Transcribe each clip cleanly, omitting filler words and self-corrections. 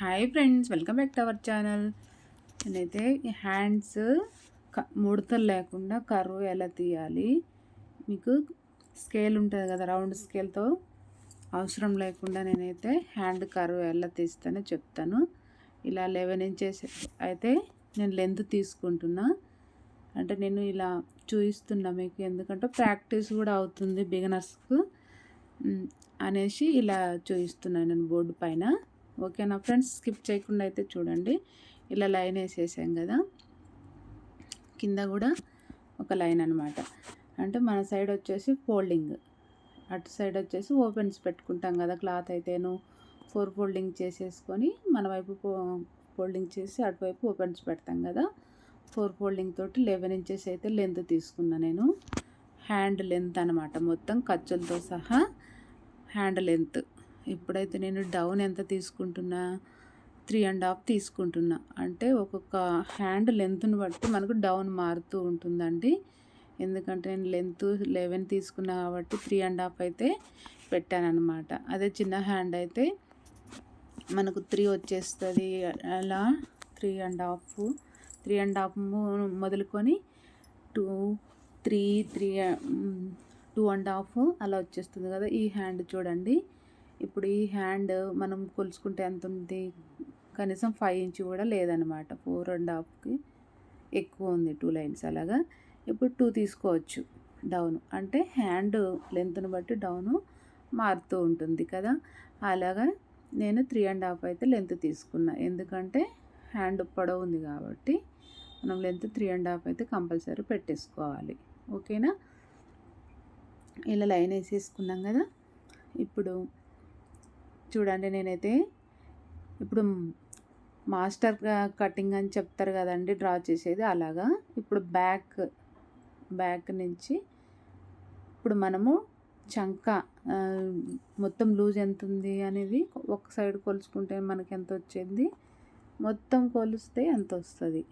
Hi friends, welcome back to our channel. నేనైతే ఈ hands ముడతలు లేకుండా కర్వ్ ఎలా తీయాలి, మీకు స్కేల్ ఉంటుంది కదా, రౌండ్ స్కేల్తో అవసరం లేకుండా నేనైతే హ్యాండ్ కర్వ్ ఎలా తీస్తానో చెప్తాను. ఇలా 11 ఇంచెస్ అయితే నేను లెంత్ తీసుకుంటున్నా. అంటే నేను ఇలా చూపిస్తున్నా మీకు, ఎందుకంటే ప్రాక్టీస్ కూడా అవుతుంది బిగినర్స్కు అనేసి ఇలా చూపిస్తున్నాను నేను బోర్డు పైన. ఓకేనా ఫ్రెండ్స్, స్కిప్ చేయకుండా అయితే చూడండి. ఇలా లైన్ వేసేసాం కదా, కింద కూడా ఒక లైన్ అనమాట. అంటే మన సైడ్ వచ్చేసి ఫోల్డింగ్, అటు సైడ్ వచ్చేసి ఓపెన్స్ పెట్టుకుంటాం కదా. క్లాత్ అయితేను 4 ఫోల్డింగ్ చేసేసుకొని మన వైపు ఫోల్డింగ్ చేసి అటువైపు ఓపెన్స్ పెడతాం కదా. 4 ఫోల్డింగ్ తోటి 11 ఇంచెస్ అయితే లెంత్ తీసుకున్నా నేను. హ్యాండ్ లెంత్ అనమాట, మొత్తం ఖర్చులతో సహా హ్యాండ్ లెంత్. ఇప్పుడైతే నేను డౌన్ ఎంత తీసుకుంటున్నా, 3.5 తీసుకుంటున్నా. అంటే ఒక్కొక్క హ్యాండ్ లెంత్ని బట్టి మనకు డౌన్ మారుతూ ఉంటుందండి. ఎందుకంటే నేను లెంత్ 11 తీసుకున్నా కాబట్టి 3.5 అయితే పెట్టానమాట. అదే చిన్న హ్యాండ్ అయితే మనకు 3 వచ్చేస్తుంది. అలా 3.5 మొదలుకొని 2, 3, 2.5 అలా వచ్చేస్తుంది కదా. ఈ హ్యాండ్ చూడండి, ఇప్పుడు ఈ హ్యాండ్ మనం కొలుచుకుంటే ఎంత ఉంది, కనీసం 5 ఇంచ్ కూడా లేదనమాట. 4.5కి ఎక్కువ ఉంది, 2 లైన్స్ అలాగా. ఇప్పుడు 2 తీసుకోవచ్చు డౌన్, అంటే హ్యాండ్ లెంత్ను బట్టి డౌను మారుతూ ఉంటుంది కదా. అలాగా నేను 3.5 అయితే లెంత్ తీసుకున్నా, ఎందుకంటే హ్యాండ్ పొడవు ఉంది కాబట్టి మనం లెంత్ 3.5 అయితే కంపల్సరీ పెట్టేసుకోవాలి. ఓకేనా, ఇలా లైన్ వేసేసుకున్నాం కదా. ఇప్పుడు చూడండి, నేనైతే ఇప్పుడు మాస్టర్ కటింగ్ అని చెప్తారు కదండి, డ్రా చేసేది అలాగా. ఇప్పుడు బ్యాక్ నుంచి ఇప్పుడు మనము చంక మొత్తం లూజ్ ఎంత ఉంది అనేది ఒక సైడ్ కొలుచుకుంటే మనకి ఎంత వచ్చింది, మొత్తం కొలిస్తే ఎంత వస్తుంది.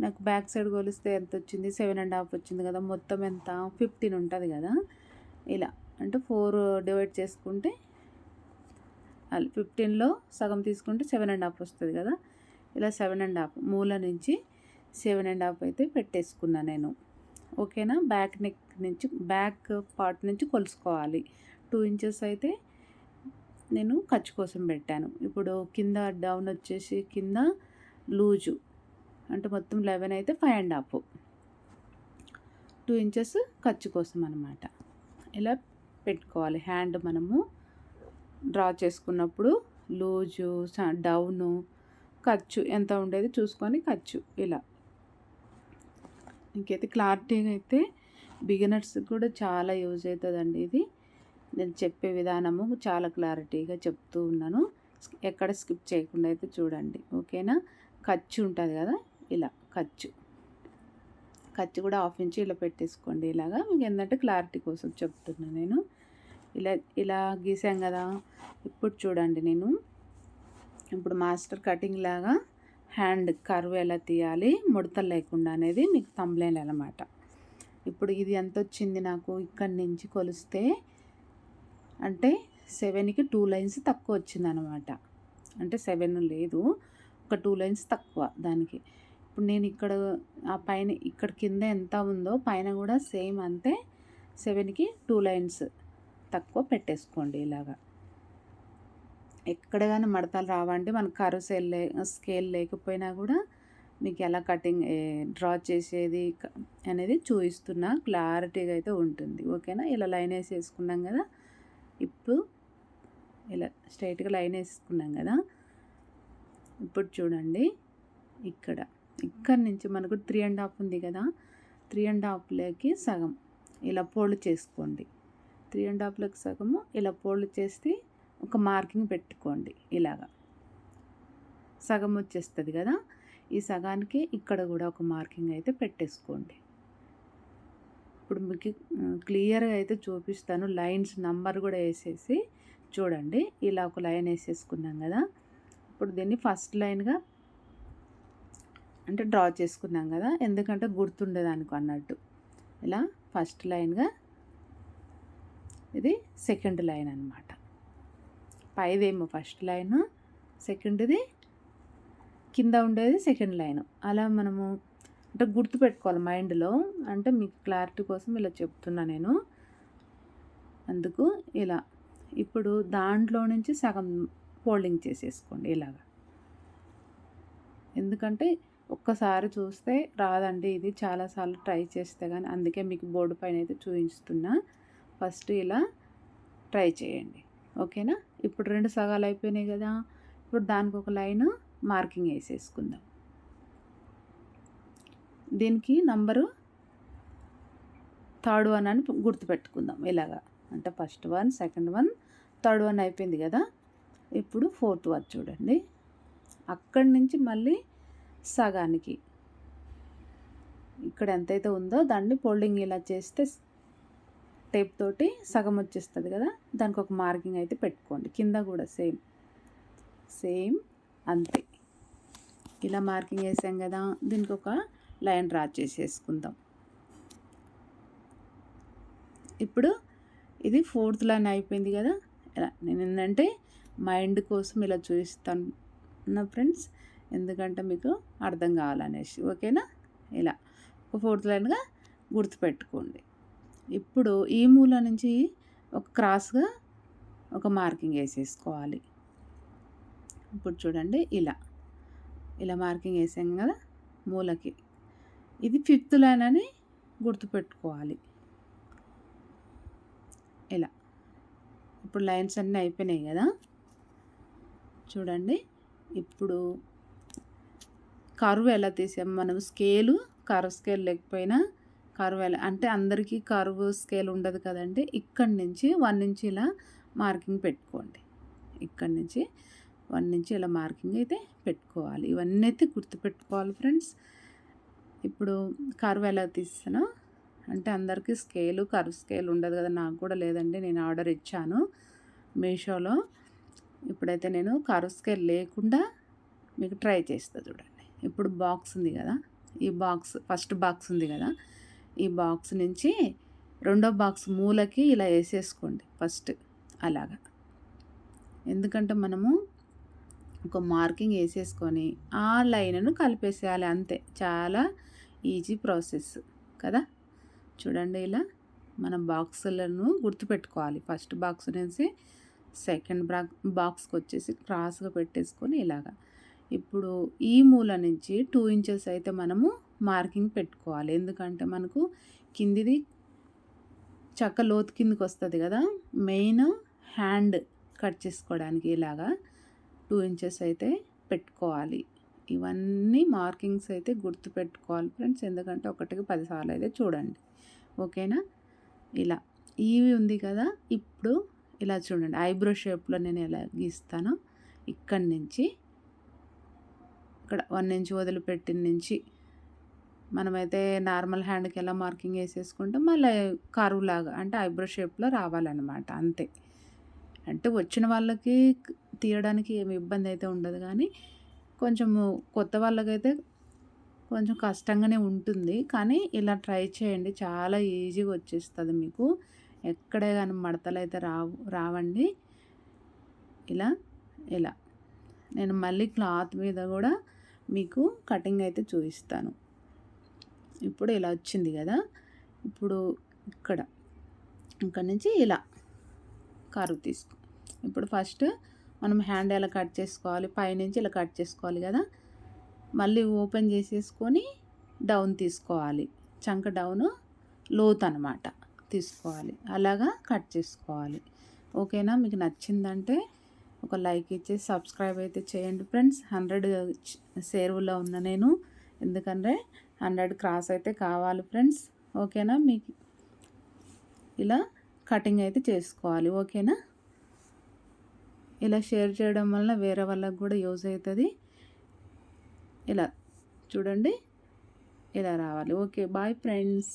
నాకు బ్యాక్ సైడ్ కొలిస్తే ఎంత వచ్చింది, 7.5 వచ్చింది కదా. మొత్తం ఎంత 15 ఉంటుంది కదా. ఇలా అంటే 4 డివైడ్ చేసుకుంటే 15లో సగం తీసుకుంటే 7.5 వస్తుంది కదా. ఇలా 7.5 మూల నుంచి 7.5 అయితే పెట్టేసుకున్నా నేను. ఓకేనా, బ్యాక్ నెక్ నుంచి బ్యాక్ పార్ట్ నుంచి కొలుసుకోవాలి. 2 ఇంచెస్ అయితే నేను ఖర్చు కోసం పెట్టాను. ఇప్పుడు కింద డౌన్ వచ్చేసి కింద లూజు అంటే మొత్తం 11 అయితే 5.5, 2 ఇంచెస్ ఖర్చు కోసం అనమాట. ఇలా పెట్టుకోవాలి. హ్యాండ్ మనము డ్రా చేసుకున్నప్పుడు లూజు, డౌను, ఖర్చు ఎంత ఉండేది చూసుకొని ఖర్చు. ఇలా ఇంకైతే క్లారిటీగా అయితే బిగినర్స్కి కూడా చాలా యూజ్ అవుతుందండి. ఇది నేను చెప్పే విధానము చాలా క్లారిటీగా చెప్తూ ఉన్నాను, ఎక్కడ స్కిప్ చేయకుండా అయితే చూడండి. ఓకేనా, ఖర్చు ఉంటుంది కదా, ఇలా ఖర్చు కూడా 1/2 ఇంచ్ ఇలా పెట్టేసుకోండి. ఇలాగా మీకు ఏంటంటే క్లారిటీ కోసం చెప్తున్నాను నేను. ఇలా గీసాం కదా. ఇప్పుడు చూడండి, నేను ఇప్పుడు మాస్టర్ కటింగ్ లాగా హ్యాండ్ కర్వ్ ఎలా తీయాలి ముడతలు లేకుండా అనేది మీకు థంబ్నెయిల్ అన్నమాట. ఇప్పుడు ఇది ఎంత వచ్చింది నాకు, ఇక్కడి నుంచి కొలిస్తే అంటే 7కి 2 లైన్స్ తక్కువ వచ్చింది అనమాట. అంటే 7 లేదు, ఒక 2 లైన్స్ తక్కువ దానికి. ఇప్పుడు నేను ఇక్కడ ఆ పైన ఇక్కడ కింద ఎంత ఉందో పైన కూడా సేమ్ అంతే, 7కి 2 లైన్స్ తక్కువ పెట్టేసుకోండి. ఇలాగా ఎక్కడ కానీ మడతలు రావండి. మన కర్వ్ స్కేల్ లేకపోయినా కూడా మీకు ఎలా కటింగ్ డ్రా చేసేది అనేది చూపిస్తున్నా, క్లారిటీగా అయితే ఉంటుంది. ఓకేనా, ఇలా లైన్ వేసేసుకున్నాం కదా. ఇప్పుడు ఇలా స్ట్రైట్గా లైన్ వేసుకున్నాం కదా. ఇప్పుడు చూడండి, ఇక్కడ నుంచి మనకు 3.5 ఉంది కదా, 3.5లోకి సగం ఇలా ఫోల్డ్ చేసుకోండి. 3.5లోకి సగము ఇలా ఫోల్డ్ చేస్తే ఒక మార్కింగ్ పెట్టుకోండి. ఇలాగా సగం వచ్చేస్తుంది కదా. ఈ సగానికి ఇక్కడ కూడా ఒక మార్కింగ్ అయితే పెట్టేసుకోండి. ఇప్పుడు మీకు క్లియర్గా అయితే చూపిస్తాను. లైన్స్ నంబర్ కూడా వేసేసి చూడండి. ఇలా ఒక లైన్ వేసేసుకున్నాం కదా. ఇప్పుడు దీన్ని ఫస్ట్ లైన్గా అంటే డ్రా చేసుకున్నాం కదా, ఎందుకంటే గుర్తుండేదానికి అన్నట్టు. ఇలా ఫస్ట్ లైన్గా, ఇది సెకండ్ లైన్ అనమాట. పైదేమో ఫస్ట్ లైన్, సెకండ్ది కింద ఉండేది సెకండ్ లైన్. అలా మనము అంటే గుర్తుపెట్టుకోవాలి మైండ్లో. అంటే మీకు క్లారిటీ కోసం ఇలా చెప్తున్నా నేను. అందుకు ఇలా ఇప్పుడు దాంట్లో నుంచి సగం ఫోల్డింగ్ చేసేసుకోండి ఇలాగా. ఎందుకంటే ఒక్కసారి చూస్తే రాదండి ఇది, చాలాసార్లు ట్రై చేస్తే కానీ. అందుకే మీకు బోర్డు పైన అయితే చూపిస్తున్నా. ఫస్ట్ ఇలా ట్రై చేయండి, ఓకేనా. ఇప్పుడు 2 సగాలు అయిపోయినాయి కదా. ఇప్పుడు దానికి ఒక లైన్ మార్కింగ్ వేసేసుకుందాం. దీనికి నంబరు 3rd వన్ అని గుర్తుపెట్టుకుందాం ఇలాగా. అంటే first one, second one, 3rd one అయిపోయింది కదా. ఇప్పుడు 4th వన్ చూడండి. అక్కడి నుంచి మళ్ళీ సగానికి ఇక్కడ ఎంతైతే ఉందో దాన్ని ఫోల్డింగ్ ఇలా చేస్తే టేప్ తోటి సగం వచ్చేస్తుంది కదా. దానికి ఒక మార్కింగ్ అయితే పెట్టుకోండి. కింద కూడా సేమ్ అంతే. ఇలా మార్కింగ్ వేసాం కదా. దీనికి ఒక లైన్ డ్రా చేసేసుకుందాం. ఇప్పుడు ఇది 4th లైన్ అయిపోయింది కదా. ఇలా నేను ఏంటంటే మైండ్ కోసం ఇలా చూపిస్తాను నా ఫ్రెండ్స్, ఎందుకంటే మీకు అర్థం కావాలనేసి, ఓకేనా. ఇలా ఒక 4th లైన్గా గుర్తుపెట్టుకోండి. ఇప్పుడు ఈ మూల నుంచి ఒక క్రాస్గా ఒక మార్కింగ్ వేసేసుకోవాలి. ఇప్పుడు చూడండి ఇలా మార్కింగ్ వేసాం కదా మూలకి. ఇది 5th లైన్ అని గుర్తుపెట్టుకోవాలి. ఇలా ఇప్పుడు లైన్స్ అన్నీ అయిపోయినాయి కదా. చూడండి ఇప్పుడు కర్వ్ ఎలా తీసాం మనం. కర్వ్ స్కేల్ లేకపోయినా కర్వ్ ఎలా అంటే అందరికీ కర్వ్ స్కేల్ ఉండదు కదండి. ఇక్కడి నుంచి 1 ఇంచ్ ఇలా మార్కింగ్ పెట్టుకోండి. ఇక్కడి నుంచి 1 ఇంచ్ ఇలా మార్కింగ్ అయితే పెట్టుకోవాలి. ఇవన్నీ అయితే గుర్తుపెట్టుకోవాలి ఫ్రెండ్స్. ఇప్పుడు కర్వ్ ఎలా తీస్తానో అంటే అందరికీ కర్వ్ స్కేల్ ఉండదు కదా. నాకు కూడా లేదండి, నేను ఆర్డర్ ఇచ్చాను మీషోలో. ఇప్పుడైతే నేను కర్వ్ స్కేల్ లేకుండా మీకు ట్రై చేస్తా చూడండి. ఇప్పుడు బాక్స్ ఉంది కదా, ఈ బాక్స్ ఫస్ట్ బాక్స్ ఉంది కదా, ఈ బాక్స్ నుంచి 2వ బాక్స్ మూలకి ఇలా వేసేసుకోండి ఫస్ట్ అలాగా. ఎందుకంటే మనము ఒక మార్కింగ్ వేసేసుకొని ఆ లైన్ను కలిపేసేయాలి అంతే. చాలా ఈజీ ప్రాసెస్ కదా. చూడండి ఇలా మన బాక్సులను గుర్తుపెట్టుకోవాలి. ఫస్ట్ బాక్స్ నుంచి సెకండ్ బాక్స్కి వచ్చేసి క్రాస్గా పెట్టేసుకొని ఇలాగా. ఇప్పుడు ఈ మూల నుంచి 2 ఇంచెస్ అయితే మనము మార్కింగ్ పెట్టుకోవాలి. ఎందుకంటే మనకు కిందిది చక్క లోతు కిందికి వస్తుంది కదా. మెయిన్ హ్యాండ్ కట్ చేసుకోవడానికి ఇలాగా 2 ఇంచెస్ అయితే పెట్టుకోవాలి. ఇవన్నీ మార్కింగ్స్ అయితే గుర్తుపెట్టుకోవాలి ఫ్రెండ్స్. ఎందుకంటే 1కి 10 సార్లు అయితే చూడండి, ఓకేనా. ఇలా ఇవి ఉంది కదా. ఇప్పుడు ఇలా చూడండి ఐబ్రో షేప్లో నేను ఎలా గీస్తానో. ఇక్కడి నుంచి ఇక్కడ 1 ఇంచ్ వదిలిపెట్టిన నుంచి మనమైతే నార్మల్ హ్యాండ్కి ఎలా మార్కింగ్ వేసేసుకుంటే మళ్ళీ కర్వ్ లాగా అంటే ఐబ్రో షేప్లో రావాలన్నమాట అంతే. అంటే వచ్చిన వాళ్ళకి తీయడానికి ఏమి ఇబ్బంది అయితే ఉండదు, కానీ కొంచెము కొత్త వాళ్ళకైతే కొంచెం కష్టంగానే ఉంటుంది. కానీ ఇలా ట్రై చేయండి, చాలా ఈజీగా వచ్చేస్తుంది మీకు. ఎక్కడే కానీ మడతలు అయితే రావండి. ఇలా నేను మళ్ళీ క్లాత్ మీద కూడా మీకు కటింగ్ అయితే చూపిస్తాను. ఇప్పుడు ఇలా వచ్చింది కదా. ఇప్పుడు ఇక్కడ నుంచి ఇలా కర్వ్ తీసుకో. ఇప్పుడు ఫస్ట్ మనం హ్యాండ్ ఎలా కట్ చేసుకోవాలి, పైనుంచి ఇలా కట్ చేసుకోవాలి కదా. మళ్ళీ ఓపెన్ చేసేసుకొని డౌన్ తీసుకోవాలి. చంక డౌన్ లోత్ అనమాట తీసుకోవాలి. అలాగా కట్ చేసుకోవాలి, ఓకేనా. మీకు నచ్చిందంటే ఒక లైక్ ఇచ్చి సబ్స్క్రైబ్ అయితే చేయండి ఫ్రెండ్స్. 100 సేరులో ఉన్న నేను, ఎందుకంటే 100 క్రాస్ అయితే కావాలి ఫ్రెండ్స్, ఓకేనా. మీకు ఇలా కటింగ్ అయితే చేసుకోవాలి, ఓకేనా. ఇలా షేర్ చేయడం వల్ల వేరే వాళ్ళకి కూడా యూజ్ అవుతుంది. ఇలా చూడండి ఇలా రావాలి. Okay, bye friends.